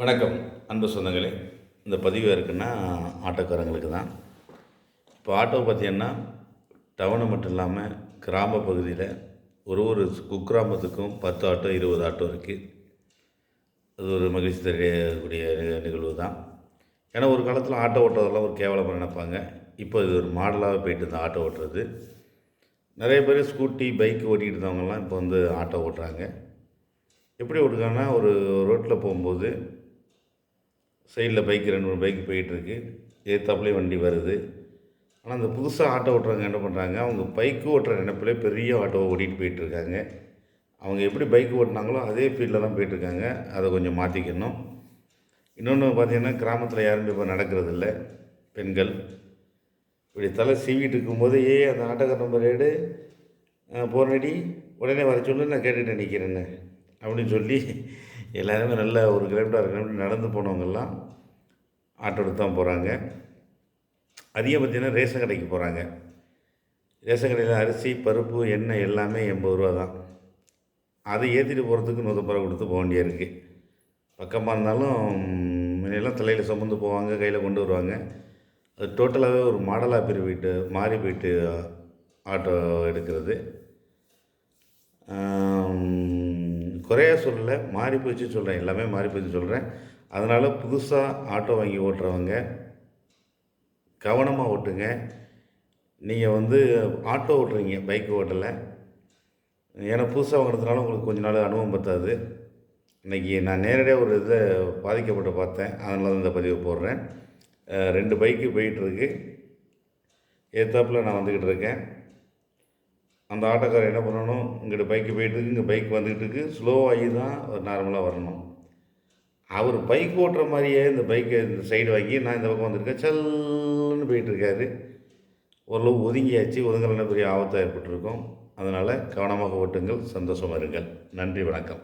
வணக்கம் அன்பு சொந்தங்களே. இந்த பதிவு இருக்குன்னா ஆட்டோக்காரங்களுக்கு தான். இப்போ ஆட்டோ பார்த்தீங்கன்னா டவுனு மட்டும் இல்லாமல் கிராம பகுதியில் ஒரு குக்கிராமத்துக்கும் 10 ஆட்டோ 20 ஆட்டோ இருக்குது. அது ஒரு மகிழ்ச்சி தரக்கூடிய நிகழ்வு தான். ஏன்னா ஒரு காலத்தில் ஆட்டோ ஓட்டுறதெல்லாம் ஒரு கேவலமாக நினைப்பாங்க. இப்போ இது ஒரு மாடலாக போயிட்டு இருந்தோம் ஆட்டோ ஓட்டுறது. நிறைய பேர் ஸ்கூட்டி பைக் ஓட்டிகிட்டு இருந்தவங்கலாம் இப்போ வந்து ஆட்டோ ஓட்டுறாங்க. எப்படி ஓட்டுறாங்கன்னா, ஒரு ரோட்டில் போகும்போது சைடில் பைக் 2 3 பைக் போயிட்டுருக்கு, எதிர்த்தாப்புலேயே வண்டி வருது. ஆனால் அந்த புதுசாக ஆட்டோ ஓட்டுறவங்க என்ன பண்ணுறாங்க, அவங்க பைக்கு ஓட்டுற நினைப்பிலே பெரிய ஆட்டோவை ஓட்டிகிட்டு போயிட்டுருக்காங்க. அவங்க எப்படி பைக் ஓட்டினாங்களோ அதே ஃபீல்டில் தான் போயிட்டுருக்காங்க. அதை கொஞ்சம் மாற்றிக்கணும். இன்னொன்று பார்த்திங்கன்னா, கிராமத்தில் யாருமே இப்போ நடக்கிறதில்ல. பெண்கள் இப்படி தலை சீவிட்டு இருக்கும்போது, அந்த ஆட்டோக்கார நம்பர் எடு, போனடி உடனே வர சொல்லு, நான் கேட்டுகிட்டு நிற்கிறேன்னு அப்படின்னு சொல்லி எல்லாருமே நல்ல 1 கிலோமீட்டர் 1/2 கிலோமீட்டர் நடந்து போனவங்கெல்லாம் ஆட்டோ எடுத்து தான் போகிறாங்க. அதிகம் பார்த்திங்கன்னா ரேஷன் கடைக்கு போகிறாங்க. ரேஷன் கடையில் அரிசி பருப்பு எண்ணெய் எல்லாமே 80 ரூபா தான். அதை ஏற்றிட்டு போகிறதுக்கு 150 ரூபா கொடுத்து போக வேண்டியா இருக்குது. பக்கமாக இருந்தாலும் முன்னெல்லாம் தலையில் சுமந்து போவாங்க, கையில் கொண்டு வருவாங்க. அது டோட்டலாகவே ஒரு மாடலாக மாறி போயிட்டு ஆட்டோ எடுக்கிறது. குறையா சொல்லலை, மாறி போச்சு சொல்கிறேன். எல்லாமே மாறி போச்சு சொல்கிறேன். அதனால் புதுசாக ஆட்டோ வாங்கி ஓட்டுறவங்க கவனமாக ஓட்டுங்க. நீங்கள் வந்து ஆட்டோ ஓட்டுறீங்க, பைக் ஓட்டலை. ஏன்னா புதுசாக வாங்கினதுனால உங்களுக்கு கொஞ்ச நாள் அனுபவம் பத்தாது. இன்றைக்கி நான் நேரடியாக ஒரு இதை பாதிக்கப்பட்டு பார்த்தேன். அதனால தான் இந்த பதிவை போடுறேன். 2 பைக்கு போயிட்டுருக்கு. எதிர்த்தாப்புல நான் வந்துக்கிட்டு இருக்கேன். அந்த ஆட்டோக்காரர் என்ன பண்ணணும், இங்கிட்டு பைக்கு போயிட்டுருக்கு, இங்கே பைக் வந்துக்கிட்டு இருக்குது, ஸ்லோவாகி தான் நார்மலாக வரணும். அவர் பைக் ஓட்டுற மாதிரியே இந்த பைக்கை இந்த சைடு வாங்கி நான் இந்த பக்கம் வந்திருக்கேன், சல்லுன்னு போயிட்டுருக்காரு. ஓரளவு ஒதுங்கியாச்சு, ஒதுங்கலைன்னா பெரிய ஆபத்தாக ஏற்பட்டிருக்கும். அதனால் கவனமாக ஓட்டுங்கள், சந்தோஷமாக இருங்கள். நன்றி, வணக்கம்.